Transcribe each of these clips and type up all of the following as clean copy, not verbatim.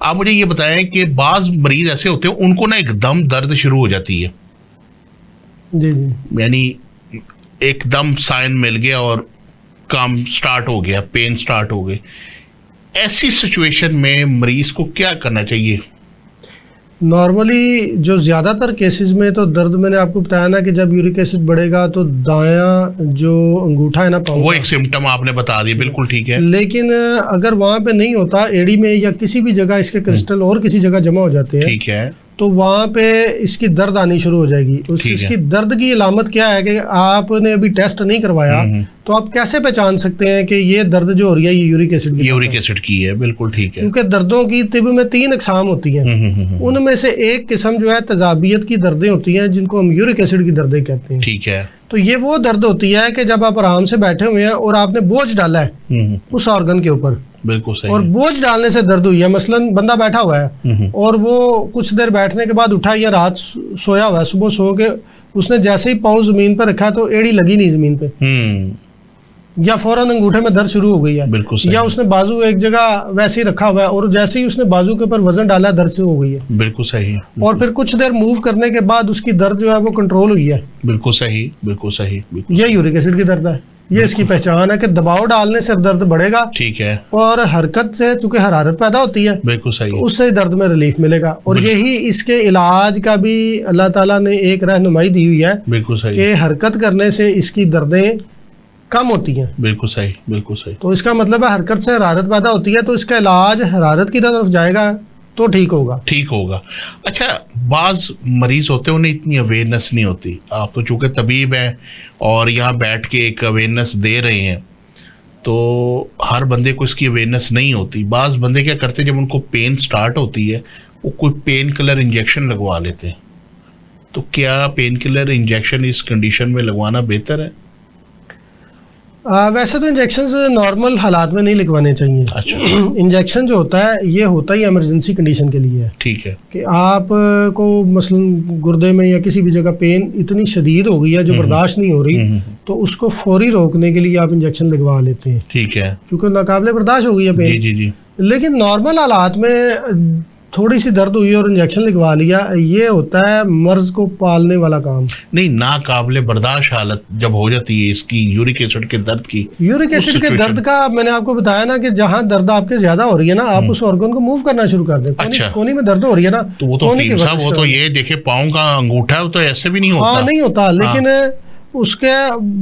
आप मुझे ये बताएं कि बाज मरीज ऐसे होते हैं उनको ना एकदम दर्द शुरू हो जाती है, जी जी, यानी एकदम साइन मिल गया और काम स्टार्ट हो गया, पेन स्टार्ट हो गई। ऐसी सिचुएशन में मरीज को क्या करना चाहिए? नॉर्मली जो ज़्यादातर केसेस में तो दर्द, मैंने आपको बताया ना कि जब यूरिक एसिड बढ़ेगा तो दायां जो अंगूठा है ना पाँव वो का, एक सिम्टम आपने बता दिया, बिल्कुल ठीक है। लेकिन अगर वहाँ पे नहीं होता, एड़ी में या किसी भी जगह इसके क्रिस्टल और किसी जगह जमा हो जाते हैं, ठीक है, तो वहाँ पे इसकी दर्द आनी शुरू हो जाएगी। इसकी दर्द की अलामत क्या है कि आपने अभी टेस्ट नहीं करवाया, तो आप कैसे पहचान सकते हैं कि ये दर्द जो हो रही है ये यूरिक एसिड की है? बिल्कुल ठीक है। क्योंकि दर्दों की तिब में 3 अक़साम होती हैं, उनमें से एक किस्म जो है तजाबियत की दर्दें होती हैं, जिनको हम यूरिक एसिड की दर्दें कहते हैं। ठीक है। तो ये वो दर्द होती है कि जब आप आराम से बैठे हुए हैं और आपने बोझ डाला है उस ऑर्गन के ऊपर, बिल्कुल सही, और बोझ डालने से दर्द हुई है। मसलन बंदा बैठा हुआ है और वो कुछ देर बैठने के बाद उठा या रात सोया हुआ है, सुबह सो के उसने जैसे ही पाँव जमीन पर रखा तो एड़ी लगी नहीं जमीन पे, या फौरन अंगूठे में दर्द शुरू हो गई है, बिल्कुल सही, या उसने बाजू एक जगह वैसे ही रखा हुआ है और जैसे ही उसने बाजू के ऊपर वजन डाला दर्द शुरू हो गई है, बिल्कुल सही, और फिर कुछ देर मूव करने के बाद उसकी दर्द जो है वो कंट्रोल हुई है। बिल्कुल सही, बिल्कुल सही, ये यूरिक एसिड की दर्द है। ये इसकी पहचान है कि दबाव डालने से दर्द बढ़ेगा, ठीक है, और हरकत से चूंकि हरारत पैदा होती है, बिल्कुल सही, तो उससे दर्द में रिलीफ मिलेगा। और यही इसके इलाज का भी अल्लाह ताला ने एक रहनुमाई दी हुई है, बिल्कुल सही, कि हरकत करने से इसकी दर्दें कम होती हैं। बिल्कुल सही, बिल्कुल सही। तो इसका मतलब है हरकत से हरारत पैदा होती है, तो इसका इलाज हरारत की तरफ जाएगा तो ठीक होगा, ठीक होगा। अच्छा, बाज मरीज होते हैं उन्हें इतनी अवेयरनेस नहीं होती, आप तो चूंकि तबीब हैं और यहाँ बैठ के एक अवेयरनेस दे रहे हैं, तो हर बंदे को इसकी अवेयरनेस नहीं होती। बाज बंदे क्या करते हैं, जब उनको पेन स्टार्ट होती है वो कोई पेन किलर इंजेक्शन लगवा लेते हैं। तो क्या पेन किलर इंजेक्शन इस कंडीशन में लगवाना बेहतर है? वैसे तो इंजेक्शन नॉर्मल हालात में नहीं लगवाने चाहिए। अच्छा। इंजेक्शन जो होता है ये होता ही इमरजेंसी कंडीशन के लिए है, ठीक है, कि आप को मसलन गुर्दे में या किसी भी जगह पेन इतनी शदीद हो गई है जो बर्दाश्त नहीं हो रही, तो उसको फौरी रोकने के लिए आप इंजेक्शन लगवा लेते हैं, ठीक है, क्योंकि नाकाबिले बर्दाश्त हो गई है पेन। जी जी जी। लेकिन नॉर्मल हालात में थोड़ी सी दर्द हुई और इंजेक्शन लगवा लिया, ये होता है मर्ज को पालने वाला काम। नहीं, नाकाबिले बर्दाश्त हालत जब हो जाती है इसकी यूरिक एसिड के दर्द की, यूरिक एसिड के दर्द का मैंने आपको बताया ना कि जहाँ दर्द आपके ज्यादा हो रही है ना, आप उस ऑर्गन को मूव करना शुरू कर दें। अच्छा। कोनी में दर्द हो रही है ना, तो वो तो साहब वो तो ये देखिए पाँव का अंगूठा है, वो तो ऐसे भी नहीं होता। हाँ, नहीं होता, लेकिन उसके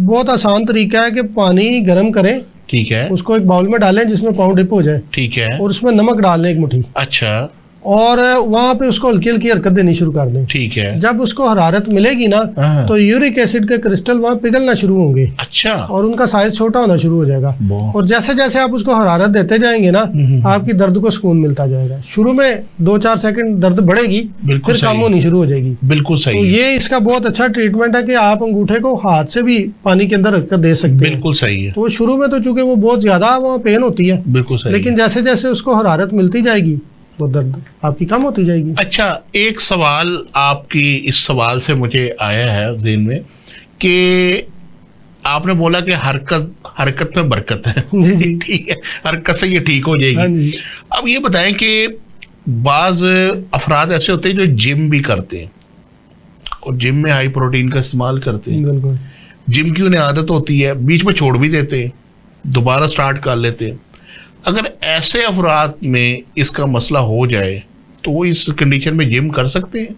बहुत आसान तरीका है कि पानी गर्म करें, ठीक है, उसको एक बाउल में डालें जिसमें पाँव डिप हो जाए, ठीक है, और उसमें नमक डाल लें 1 मुट्ठी। अच्छा, और वहाँ पे उसको हल्की हल्की हरकत देनी शुरू कर दें। ठीक है। जब उसको हरारत मिलेगी ना, तो यूरिक एसिड के क्रिस्टल वहाँ पिघलना शुरू होंगे। अच्छा। और उनका साइज छोटा होना शुरू हो जाएगा, और जैसे जैसे आप उसको हरारत देते जाएंगे ना, आपकी दर्द को सुकून मिलता जाएगा। शुरू में 2-4 सेकंड दर्द बढ़ेगी, फिर कम होनी शुरू हो जाएगी। बिल्कुल सही। तो ये इसका बहुत अच्छा ट्रीटमेंट है कि आप अंगूठे को हाथ से भी पानी के अंदर रखकर दे सकते हैं। बिल्कुल सही है। तो शुरू में तो चूंकि वो बहुत ज्यादा वहाँ पेन होती है, बिल्कुल सही, लेकिन जैसे जैसे उसको हरारत मिलती जाएगी तो दर्द आपकी कम होती जाएगी। अच्छा, एक सवाल आपकी इस सवाल से मुझे आया है ज़हन में कि आपने बोला कि हरकत में बरकत है। जी जी, ठीक है, हरकत से ये ठीक हो हाँ जाएगी। जी। अब ये बताएं कि बाज अफराद ऐसे होते हैं जो जिम भी करते हैं और जिम में हाई प्रोटीन का इस्तेमाल करते हैं। बिल्कुल। जिम की उन्हें आदत होती है, बीच में छोड़ भी देते हैं, दोबारा स्टार्ट कर लेते हैं। अगर ऐसे अफराद में इसका मसला हो जाए तो वो इस कंडीशन में जिम कर सकते हैं?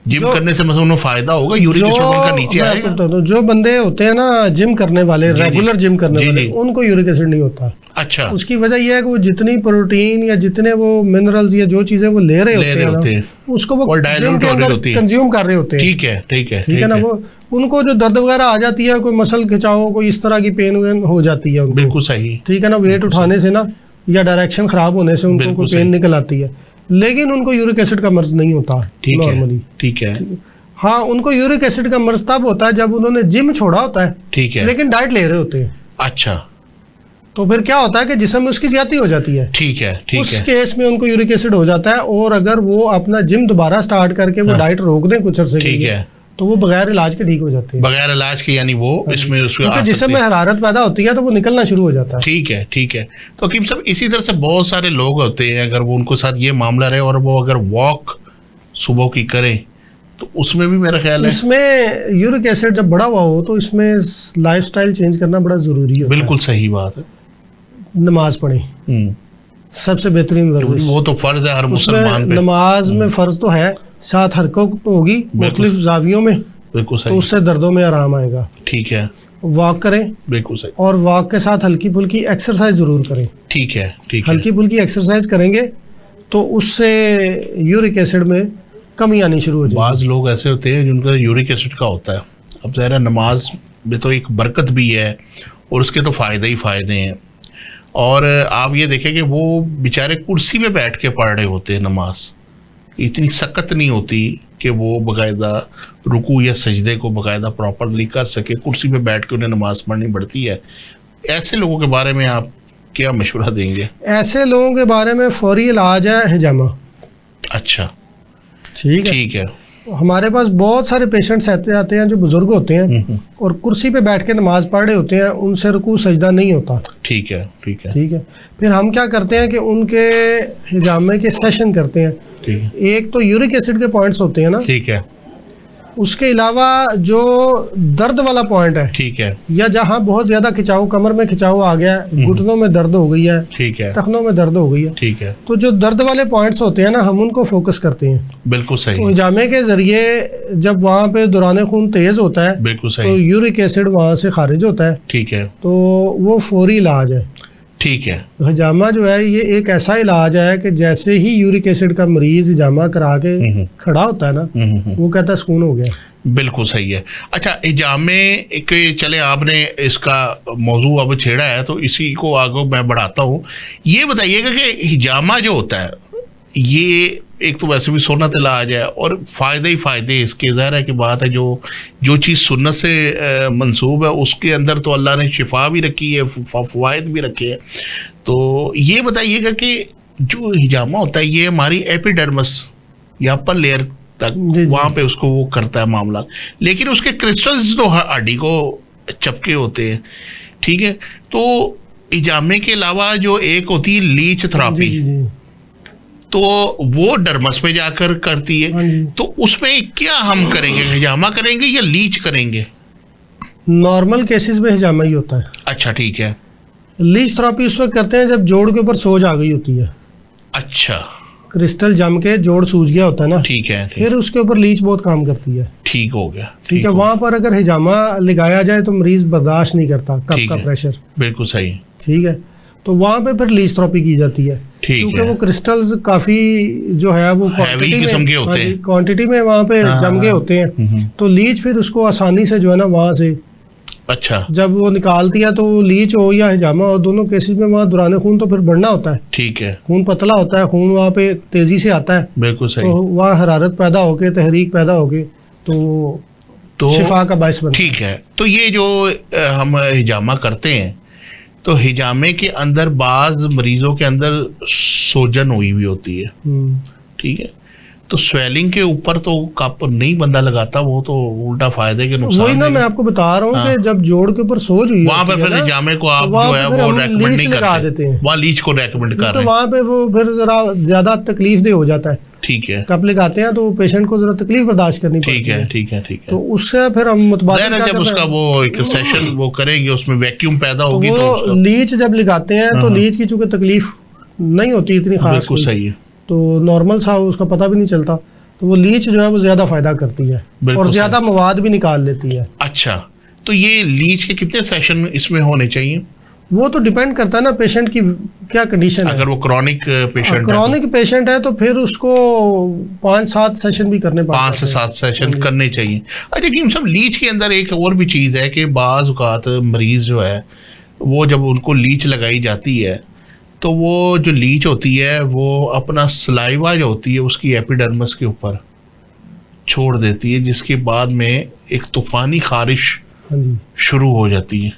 जिम करने से मतलब उन्हें फायदा होगा, यूरिक एसिड उनका नीचे आएगा? तो जो बंदे होते हैं ना जिम करने वाले, रेगुलर जिम करने वाले, उनको यूरिक एसिड नहीं होता। अच्छा। उसकी वजह यह है कि वो जितनी प्रोटीन या जितने वो मिनरल्स या जो चीजें वो ले रहे होते हैं उसको वो जिम के अंदर कंज्यूम कर रहे होते हैं। ठीक है, ठीक है, ठीक है ना। वो उनको जो दर्द वगैरह आ जाती है, कोई मसल खिंचाव, कोई इस तरह की पेन हो जाती है, बिल्कुल सही, ठीक है ना, वेट उठाने से ना या डायरेक्शन खराब होने से उनको कोई पेन निकल आती है, लेकिन उनको यूरिक एसिड का मर्ज नहीं होता नॉर्मली। ठीक है। हाँ, उनको यूरिक एसिड का मर्ज तब होता है जब उन्होंने जिम छोड़ा होता है, ठीक है, लेकिन डाइट ले रहे होते हैं। अच्छा। तो फिर क्या होता है कि जिस्म में उसकी ज्यादती हो जाती है। ठीक है, ठीक है। उस केस में उनको यूरिक एसिड हो जाता है, और अगर वो अपना जिम दोबारा स्टार्ट करके वो डाइट रोक दें कुछ अरसे के लिए, तो वो बगैर इलाज के ठीक हो जाते हैं। बगैर इलाज के, यानी वो इसमें उसमें क्योंकि जिसम में हरारत पैदा होती है तो वो निकलना शुरू हो जाता है। ठीक है, ठीक है। तो हकीम साहब, इसी तरह से बहुत सारे लोग होते हैं, अगर वो उनको साथ ये मामला रहे और वो अगर वॉक सुबह की करें तो उसमें भी मेरा ख्याल है इसमें यूरिक एसिड जब बढ़ा हुआ हो तो इसमें लाइफस्टाइल चेंज करना बड़ा ज़रूरी है। बिल्कुल सही बात है। नमाज पढ़ें, सबसे बेहतरीन वर्जिश। वो तो फर्ज है हर मुसलमान पे। नमाज में फ़र्ज तो है, साथ हरकत तो होगी मुख्तलिफ जावियों में, बिल्कुल तो सही। उससे दर्दों में आराम आएगा। ठीक है, वॉक करें, बिल्कुल सही। और वॉक के साथ हल्की फुल्की एक्सरसाइज ज़रूर करें। ठीक है, ठीक है। हल्की फुल्की एक्सरसाइज करेंगे तो उससे यूरिक एसिड में कमी आनी शुरू हो जाएगी। बाज़ लोग ऐसे होते हैं जिनका यूरिक एसिड का होता है। अब ज़ाहिर है नमाज में तो एक बरकत भी है और उसके तो फ़ायदे ही फ़ायदे हैं। और आप ये देखें कि वो बेचारे कुर्सी पे बैठ के पढ़ रहे होते हैं नमाज, इतनी सख्त नहीं होती कि वो बाकायदा रुकू या सजदे को बाकायदा प्रॉपरली कर सके, कुर्सी पे बैठ के उन्हें नमाज पढ़नी पड़ती है। ऐसे लोगों के बारे में आप क्या मशवरा देंगे? ऐसे लोगों के बारे में फौरी इलाज है हिजामा। अच्छा, ठीक है। ठीक है। हमारे पास बहुत सारे पेशेंट्स आते हैं जो बुजुर्ग होते हैं और कुर्सी पे बैठ के नमाज पढ़ रहे होते हैं, उनसे रुकू सजदा नहीं होता। ठीक है, ठीक है। ठीक है, फिर हम क्या करते हैं कि उनके हिजामे के सेशन करते हैं। ठीक है, एक तो यूरिक एसिड के पॉइंट्स होते हैं ना, ठीक है, उसके अलावा जो दर्द वाला पॉइंट है, ठीक है, या जहाँ बहुत ज़्यादा खिंचाव, कमर में खिंचाव आ गया है, घुटनों में दर्द हो गई है, ठीक है, टखनों में दर्द हो गई है, ठीक है, तो जो दर्द वाले पॉइंट्स होते हैं ना, हम उनको फोकस करते हैं। बिल्कुल तो सही, हिजामे के जरिए जब वहाँ पे दौरान खून तेज होता है बिल्कुल तो सही। यूरिक एसिड वहाँ से खारिज होता है, ठीक है, तो वो फौरी इलाज है। ठीक है, हिजामा जो है ये एक ऐसा इलाज है कि जैसे ही यूरिक एसिड का मरीज हिजामा करा के खड़ा होता है ना, वो कहता है सुकून हो गया। बिल्कुल सही है। अच्छा, हिजामे एक, चले आपने इसका मौजू अब छेड़ा है तो इसी को आगे मैं बढ़ाता हूँ। ये बताइएगा कि हिजामा जो होता है ये एक तो वैसे भी सुन्नत इलाज है और फ़ायदे ही फ़ायदे इसके, ज़ाहिर है कि बात है जो चीज़ सुन्नत से मंसूब है उसके अंदर तो अल्लाह ने शिफा भी रखी है, फ़वाइद भी रखे हैं। तो ये बताइएगा कि जो हिजामा होता है ये हमारी एपिडर्मिस या अपर लेयर तक वहाँ पे उसको वो करता है मामला, लेकिन उसके क्रिस्टल्स तो हड्डी को चपके होते हैं। ठीक है, तो हिजामे के अलावा जो एक होती है लीच थेरेपी, जी जी, तो वो डर्मस में जाकर करती है। हाँ जी। तो उसमें क्या हम करेंगे, हिजामा करेंगे या लीच करेंगे? नॉर्मल केसेस में हिजामा ही होता है। अच्छा, ठीक है। लीच थेरेपी उस वक्त करते हैं जब जोड़ के ऊपर सोज आ गई होती है, अच्छा, क्रिस्टल जम के जोड़ सूज गया होता है ना, ठीक है, फिर उसके ऊपर लीच बहुत काम करती है। ठीक हो गया। ठीक है, वहां पर अगर हिजामा लगाया जाए तो मरीज बर्दाश्त नहीं करता कप ठीक का है। प्रेशर। बिल्कुल सही। ठीक है, तो वहां पे फिर लीच थेरेपी की जाती है, ठीक क्योंकि है। वो क्रिस्टल्स काफी जो है वो Heavy किस्म के होते हैं। क्वांटिटी में वहां पे जम गए होते हैं, तो लीच फिर उसको आसानी से जो है ना वहां से अच्छा, जब वो निकालती है, तो लीच हो या हिजामा हो, दोनों केसेस में वहाँ दौरान खून तो फिर बढ़ना होता है, ठीक है, खून पतला होता है, खून वहाँ पे तेजी से आता है, बिल्कुल सही। तो वहाँ हरारत पैदा होके, तहरीक पैदा होके तो शिफा का बायस बनता है। ठीक है, तो ये जो हम हिजामा करते हैं तो हिजामे के अंदर बाज मरीजों के अंदर सोजन हुई हुई होती है। ठीक है, तो स्वेलिंग के ऊपर तो कप नहीं बंदा लगाता, वो तो उल्टा फायदे के नुकसान वही ना मैं आपको बता रहा हूँ कि जब जोड़ के ऊपर सोज हुई वहां पर होती है फिर ना, हिजामे को आप वहाँ जो है पे फिर वो हम रेकमेंड लीच नहीं लगा करते, देते हैं। वहाँ लीच को रेकमेंड कर तो रहे हैं। वहाँ पे वो फिर जरा ज्यादा तकलीफ दे हो जाता है, ठीक है, कप लगाते हैं तो पेशेंट को जरा तकलीफ बर्दाश्त करनी पड़ती ठीक है, ठीक है, ठीक है। तो उससे फिर हम मुतबादिल ज़ाहिर है क्या जब करते उसका हैं? वो एक सेशन वो करेंगे उसमें वैक्यूम पैदा होगी तो वो उसका लीच जब लगाते हैं तो लीच की चूंकि तकलीफ नहीं होती इतनी खास बिल्कुल कोई, सही है। तो नॉर्मल सा उसका पता भी नहीं चलता, तो वो लीच जो है वो ज्यादा फायदा करती है बिल्कुल और ज्यादा मवाद भी निकाल लेती है। अच्छा, तो ये लीच के कितने सेशन इसमें होने चाहिए? वो तो डिपेंड करता है ना पेशेंट की क्या कंडीशन है। अगर वो क्रॉनिक पेशेंट है तो क्रॉनिक पेशेंट है तो फिर उसको 5-7 सेशन भी करने 5 से 7 सेशन करने चाहिए। अच्छा कि सब लीच के अंदर एक और भी चीज़ है कि बाज़ औक़ात मरीज़ जो है वो जब उनको लीच लगाई जाती है तो वो जो लीच होती है वो अपना सलाइवा जो होती है उसकी एपिडर्मिस के ऊपर छोड़ देती है, जिसके बाद में एक तूफ़ानी खारिश हाँ जी। शुरू हो जाती है।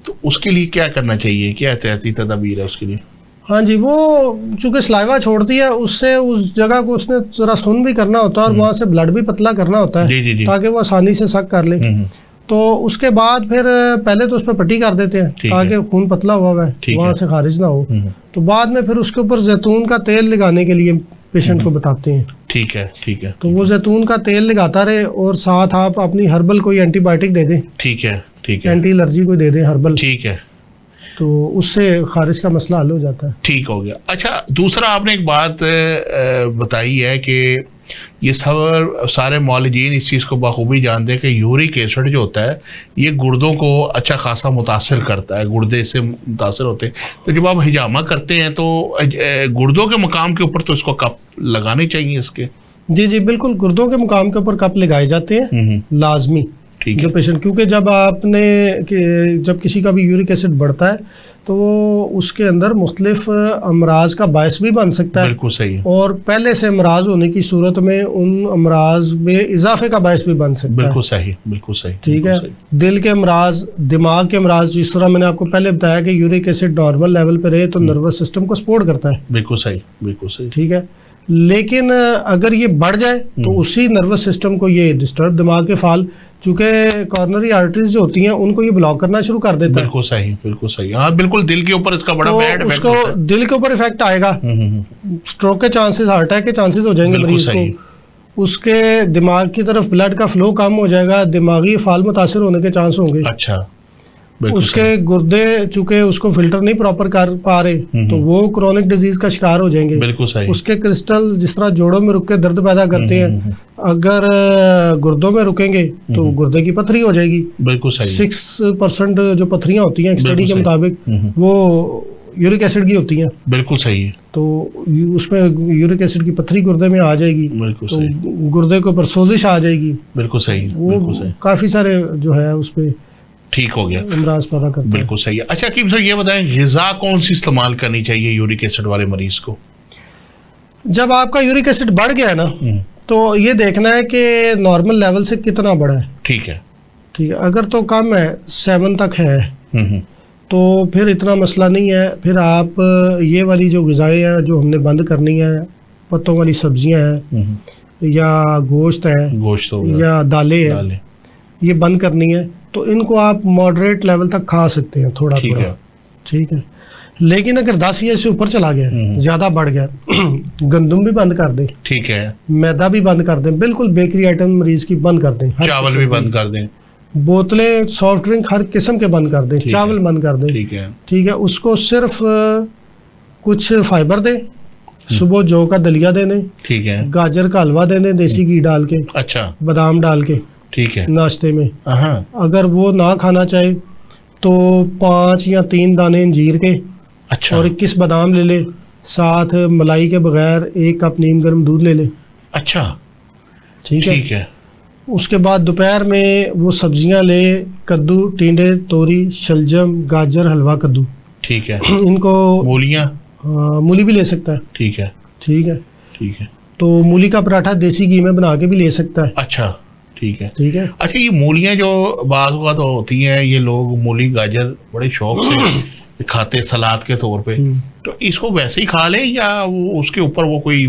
तो उसके लिए क्या करना चाहिए, क्या एहतियाती तदाबीर है उसके लिए? हाँ जी, वो चूंकि सलाइवा छोड़ती है, उससे उस जगह को उसने जरा सुन भी करना होता है और वहाँ से ब्लड भी पतला करना होता जी, जी, है जी। ताकि वो आसानी से सक कर ले। तो उसके बाद फिर पहले तो उस पर पट्टी कर देते हैं ठीक है। ताकि खून पतला हुआ है ठीक वहाँ है। से खारिज ना हो। तो बाद में फिर उसके ऊपर जैतून का तेल लगाने के लिए पेशेंट को बताते हैं। ठीक है, ठीक है, तो वो जैतून का तेल लगाता रहे और साथ आप अपनी हर्बल कोई एंटीबायोटिक दे दें, ठीक है, ठीक है, एंटी एलर्जी कोई दे दें हर्बल, ठीक है, तो उससे खारिज का मसला हल हो जाता है। ठीक हो गया। अच्छा, दूसरा आपने एक बात बताई है कि ये सब सारे मौलजीन इस चीज़ को बखूबी जानते हैं कि यूरिक एसिड जो होता है ये गुर्दों को अच्छा खासा मुतासर करता है, गुर्दे से मुतासर होते हैं। तो जब आप हिजामा करते हैं तो गुर्दों के मकाम के ऊपर तो इसको कप लगाने चाहिए इसके? जी जी बिल्कुल, गुर्दों के मुकाम के ऊपर कप लगाए जाते हैं लाजमी। ठीक जो है, पेशेंट, क्योंकि जब किसी का भी यूरिक एसिड बढ़ता है तो वो उसके अंदर मुख्तलिफ अमराज का बायस भी बन सकता है, बिल्कुल सही है, और पहले से अमराज होने की सूरत में उन अमराज में इजाफे का बायस भी बन सकता है। बिल्कुल सही, बिल्कुल सही, ठीक बिल्कुल है। सही। दिल के अमराज, दिमाग के अमराज, जिस तरह मैंने आपको पहले बताया कि यूरिक एसिड नॉर्मल लेवल पे रहे तो नर्वस सिस्टम को सपोर्ट करता है। बिल्कुल सही, बिल्कुल सही। ठीक है, लेकिन अगर ये बढ़ जाए तो उसी नर्वस सिस्टम को ये डिस्टर्ब, दिमाग के फाल, चूंकि कॉर्नरी आर्टरीज जो होती हैं उनको ये ब्लॉक करना शुरू कर देता है। बिल्कुल सही, बिल्कुल सही। हाँ, बिल्कुल दिल के ऊपर इसका बड़ा बैड तो इफेक्ट उसको होता है। दिल के ऊपर इफेक्ट आएगा, स्ट्रोक के चांसेस, हार्ट अटैक के चांसेस हो जाएंगे बिल्कुल मरीज सही। को। उसके दिमाग की तरफ ब्लड का फ्लो कम हो जाएगा, दिमागी फाल मुतासर होने के चांस होंगे। अच्छा, बिल्कुल उसके सही। गुर्दे चूंकि उसको फिल्टर नहीं प्रॉपर कर पा रहे तो वो क्रोनिक डिजीज का शिकार हो जाएंगे। बिल्कुल सही। उसके क्रिस्टल जिस तरह जोड़ों में रुक के दर्द पैदा करते हैं, अगर गुर्दों में रुकेंगे तो गुर्दे की पथरी हो जाएगी। बिल्कुल सही। 6% जो पथरियां होती हैं एक स्टडी बिल्कुल के सही। मुताबिक वो यूरिक एसिड की होती हैं। बिल्कुल सही है, तो उसमें यूरिक एसिड की पथरी गुर्दे में आ जाएगी, बिल्कुल तो सही, गुर्दे के ऊपर सोजिश आ जाएगी। बिल्कुल सही, बिल्कुल वो सही। काफी सारे जो है उस पे ठीक हो गया, अमराज पैदा करता है। बिल्कुल सही है। अच्छा कीम सर, ये बताएं ग़िज़ा कौन सी इस्तेमाल करनी चाहिए यूरिक एसिड वाले मरीज को? जब आपका यूरिक एसिड बढ़ गया है ना, तो ये देखना है कि नॉर्मल लेवल से कितना बढ़ा है। ठीक है। ठीक है, अगर तो कम है, 7 तक है, तो फिर इतना मसला नहीं है। फिर आप ये वाली जो ग़िज़ाएँ हैं जो हमने बंद करनी है, पत्तों वाली सब्जियां हैं या गोश्त है गोश्त हो गया, या दालें हैं, दालें। ये बंद करनी है, तो इनको आप मॉडरेट लेवल तक खा सकते हैं थोड़ा ठीक थोड़ा। है। ठीक है, लेकिन अगर 10 या से ऊपर चला गया, ज़्यादा बढ़ गया, गंदम भी बंद कर दें, ठीक है। मैदा भी बंद कर दें, बिल्कुल बेकरी आइटम मरीज की बंद कर दें, हर चावल किस्म भी की। बंद कर दें। बोतलें, सॉफ्ट ड्रिंक हर किस्म के बंद कर दें, ठीक चावल है। बंद कर दें। ठीक है। ठीक है, उसको सिर्फ कुछ फाइबर दें, सुबह जौ का दलिया दे दें, ठीक है। गाजर का हलवा दे दें देसी घी डाल के, अच्छा, बादाम डाल के ठीक है। नाश्ते में। हाँ, अगर वो ना खाना चाहे तो 5 या 3 दाने अंजीर के अच्छा, और 21 बादाम ले ले, साथ मलाई के बगैर 1 कप नीम गर्म दूध ले ले। अच्छा, ठीक है, ठीक है। उसके बाद दोपहर में वो सब्जियां ले, कद्दू, टिंडे, तोरी, शलजम, गाजर, हलवा कद्दू, ठीक है। इनको मूलियाँ, मूली भी ले सकता है। ठीक है, ठीक है, ठीक है। तो मूली का पराठा देसी घी में बना के भी ले सकता है। अच्छा, ठीक है। ठीक है, अच्छा, ये मूलियाँ जो बाज़ औक़ात होती हैं, ये लोग मूली गाजर बड़े शौक से खाते सलाद के तौर पे, तो इसको वैसे ही खा लें या वो उसके ऊपर वो कोई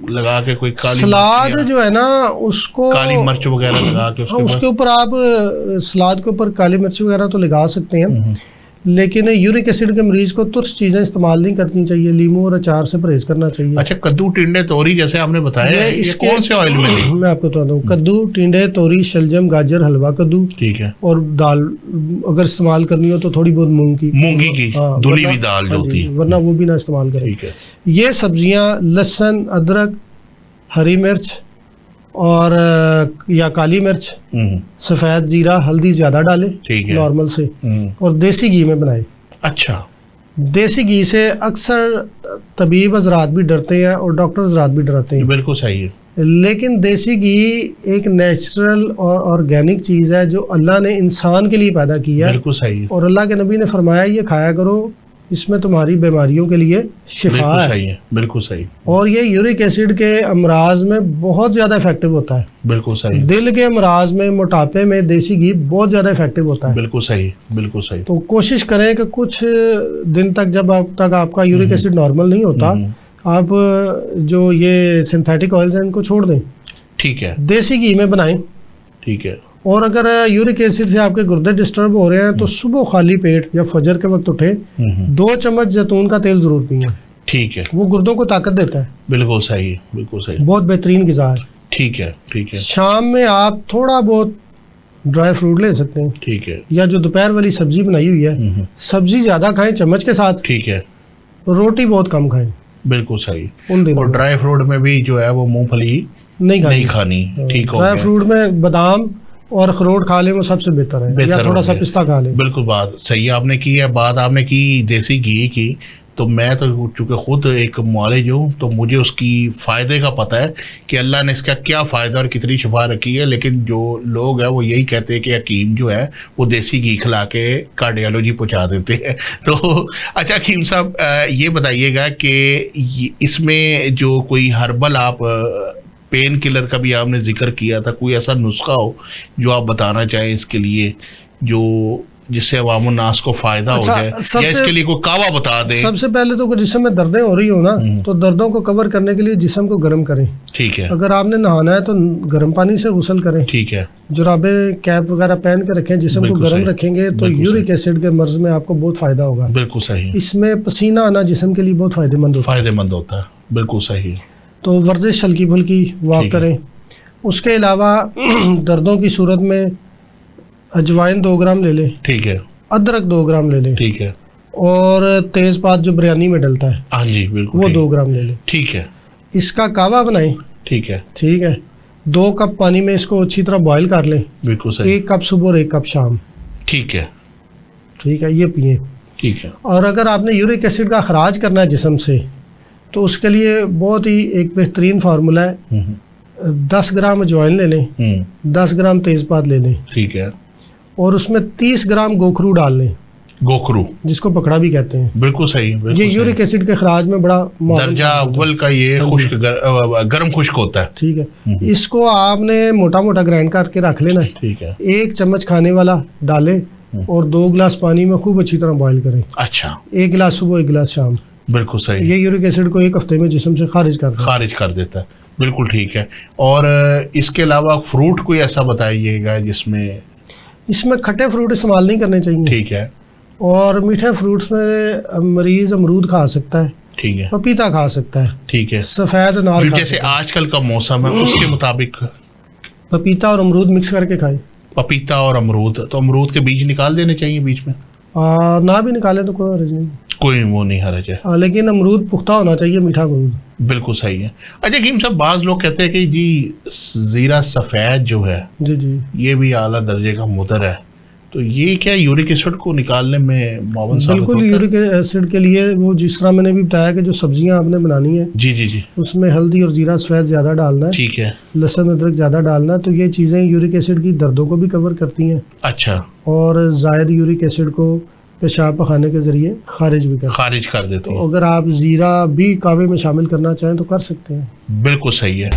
लगा के कोई काली सलाद मिर्च या जो है ना उसको काली मिर्च वगैरह लगा के हाँ, उसके ऊपर आप सलाद के ऊपर काली मिर्च वगैरह तो लगा सकते हैं, लेकिन यूरिक एसिड के मरीज को तुर्स चीज़ें इस्तेमाल नहीं करनी चाहिए, लीमू और अचार से परहेज करना चाहिए। अच्छा, कद्दू, टिंडे, तोरी जैसे आपने बताया, ये इसके कौन से ऑयल में दें? मैं आपको बता दूं, कद्दू, टिंडे, तोरी, शलजम, गाजर, हलवा कद्दू, ठीक है। और दाल अगर इस्तेमाल करनी हो तो थोड़ी बहुत मूंगी की, हाँ, धुली हुई दाल जो होती है, वरना वो भी ना इस्तेमाल करें। ठीक है। ये सब्जियां लहसुन, अदरक, हरी मिर्च और या काली मिर्च, सफ़ेद जीरा, हल्दी ज़्यादा डालें, ठीक है। नॉर्मल से, और देसी घी में बनाए। अच्छा, देसी घी से अक्सर तबीब हजरात भी डरते हैं और डॉक्टर हजरात भी डरते हैं, बिल्कुल सही है। लेकिन देसी घी एक नेचुरल और ऑर्गेनिक चीज़ है जो अल्लाह ने इंसान के लिए पैदा किया है, बिल्कुल सही है। और अल्लाह के नबी ने फरमाया ये खाया करो इसमें तुम्हारी बीमारियों के लिए शिफा बिल्कुल है। सही है, बिल्कुल सही, और ये यूरिक एसिड के अमराज में बहुत ज़्यादा इफेक्टिव होता है। बिल्कुल सही, दिल के अमराज में, मोटापे में देसी घी बहुत ज़्यादा इफेक्टिव होता है। बिल्कुल सही, बिल्कुल सही। तो कोशिश करें कि कुछ दिन तक, जब अब तक आपका यूरिक एसिड नॉर्मल नहीं होता, आप जो ये सिंथेटिक ऑयल्स हैं इनको छोड़ दें, ठीक है, देसी घी में बनाएं। ठीक है, और अगर यूरिक एसिड से आपके गुर्दे डिस्टर्ब हो रहे हैं तो सुबह खाली पेट जब फजर के वक्त उठे 2 चम्मच जैतून का तेल जरूर पिए। ठीक है, वो गुर्दों को ताकत देता है, बिल्कुल सही, बिल्कुल सही, बहुत बेहतरीन ग़िज़ा है। ठीक है, ठीक है, शाम में आप थोड़ा बहुत ड्राई फ्रूट ले सकते हैं, ठीक है, या जो दोपहर वाली सब्जी बनाई हुई है, सब्जी ज़्यादा खाएं चम्मच के साथ, ठीक है, रोटी बहुत कम खाएं बिल्कुल सही। उन दिनों और में। ड्राई फ्रूट में भी जो है वो मूंगफली नहीं नहीं खानी, ठीक हो ड्राई गया, फ्रूट में बादाम और अखरोट खा लें, वो सबसे बेहतर है, बेहतर या थोड़ा हो सा गया। पिस्ता खा लें। बिल्कुल बात सही आपने की है। बात आपने की देसी घी की, तो मैं तो चूँकि खुद एक मुआलिज हूँ तो मुझे उसकी फ़ायदे का पता है कि अल्लाह ने इसका क्या फ़ायदा और कितनी शिफा रखी है। लेकिन जो लोग हैं वो यही कहते हैं कि हकीम जो है वो देसी घी खिला के कार्डियोलॉजी पहुँचा देते हैं। तो अच्छा हकीम साहब, ये बताइएगा कि इसमें जो कोई हर्बल आप पेन किलर का भी आपने जिक्र किया था, कोई ऐसा नुस्खा हो जो आप बताना चाहें इसके लिए, जो जिससे अवाम नास को फायदा अच्छा, हो जाए, या इसके लिए कोई कावा बता दें? सबसे पहले तो अगर जिस्म में दर्दें हो रही हो ना, तो दर्दों को कवर करने के लिए जिस्म को गर्म करें। ठीक है, अगर आपने नहाना है तो गर्म पानी से गुसल करें, ठीक है, जुराबे कैप वगैरह पहन के रखें, जिस्म को बिल्कुल गर्म सही, रखेंगे तो बिल्कुल यूरिक एसिड के मर्ज में आपको बहुत फायदा होगा। बिल्कुल सही, इसमें पसीना आना जिस्म के लिए बहुत फायदेमंद होता है। फायदेमंद होता है, बिल्कुल सही, तो वर्जिश हल्की फुल्की वॉक ठीक है। करें। उसके अलावा दर्दों की सूरत में अजवाइन 2 ग्राम ले लें, ठीक है, अदरक 2 ग्राम ले लें, ठीक है, और तेज़पात जो बिरयानी में डलता है हाँ जी बिल्कुल वो ठीक, 2 ग्राम ले लें। ठीक है, इसका कावा बनाएं, ठीक है, ठीक है। 2 कप पानी में इसको अच्छी तरह बॉईल कर लें, बिल्कुल सही, 1 कप सुबह और 1 कप शाम, ठीक है, ठीक है, ये पिए। ठीक है, और अगर आपने यूरिक एसिड का अखराज करना है जिस्म से, तो उसके लिए बहुत ही एक बेहतरीन फार्मूला है। 10 ग्राम अजवाइन ले लें, 10 ग्राम तेज़पात ले लें, ठीक है, और उसमें 30 ग्राम गोखरू डाल लें, गोखरू, जिसको पकड़ा भी कहते हैं। बिल्कुल सही, बिल्कुल ये सही। यूरिक एसिड के अखराज में बड़ा मुआवन दर्जा साबित होता है। अव्वल का ये खुश्क गर्म खुश्क होता है। ठीक है, इसको आपने मोटा मोटा ग्राइंड करके रख लेना है। ठीक है, 1 चम्मच खाने वाला डालें और 2 गिलास पानी में खूब अच्छी तरह बॉईल करें। अच्छा, 1 गिलास सुबह, 1 गिलास शाम। बिल्कुल सही, ये यूरिक एसिड को 1 हफ्ते में जिस्म से खारिज कर देता है। खारिज कर देता है, बिल्कुल ठीक है। और इसके अलावा फ्रूट कोई ऐसा बताइएगा जिसमें, इसमें खट्टे फ्रूट इस्तेमाल नहीं करने चाहिए, ठीक है, और मीठे फ्रूट्स में मरीज अमरूद खा सकता है, ठीक है, पपीता खा सकता है, ठीक है, सफ़ेद अनार जो खा जैसे सकता है। आजकल का मौसम है उसके मुताबिक पपीता और अमरूद मिक्स करके खाएं। पपीता और अमरूद, तो अमरूद के बीज निकाल देने चाहिए बीच में? ना भी निकाले तो कोई हर्ज नहीं। कोई वो नहीं हर्ज है, लेकिन अमरूद पुख्ता होना चाहिए, मीठा अमरूद। बिल्कुल सही है। अच्छा हकीम साहब, बाज़ लोग कहते हैं कि जी ज़ीरा सफ़ेद जो है जी जी, ये भी आला दर्जे का मुदर है, तो ये क्या यूरिक एसिड को निकालने में मुआवन साबित बिल्कुल। होता है? यूरिक एसिड के लिए वो जिस तरह मैंने भी बताया कि जो सब्जियां आपने बनानी है जी जी जी, उसमें हल्दी और जीरा सफ़ेद ज़्यादा डालना है, ठीक है, लहसुन अदरक ज़्यादा डालना है, तो ये चीज़ें यूरिक एसिड की दर्दों को भी कवर करती हैं अच्छा, और ज़ायद यूरिक एसिड को पेशाब पखाने के ज़रिए खारिज भी करती हैं। खारिज कर देती तो है, अगर आप ज़ीरा भी कावे में शामिल करना चाहें तो कर सकते हैं। बिल्कुल सही है।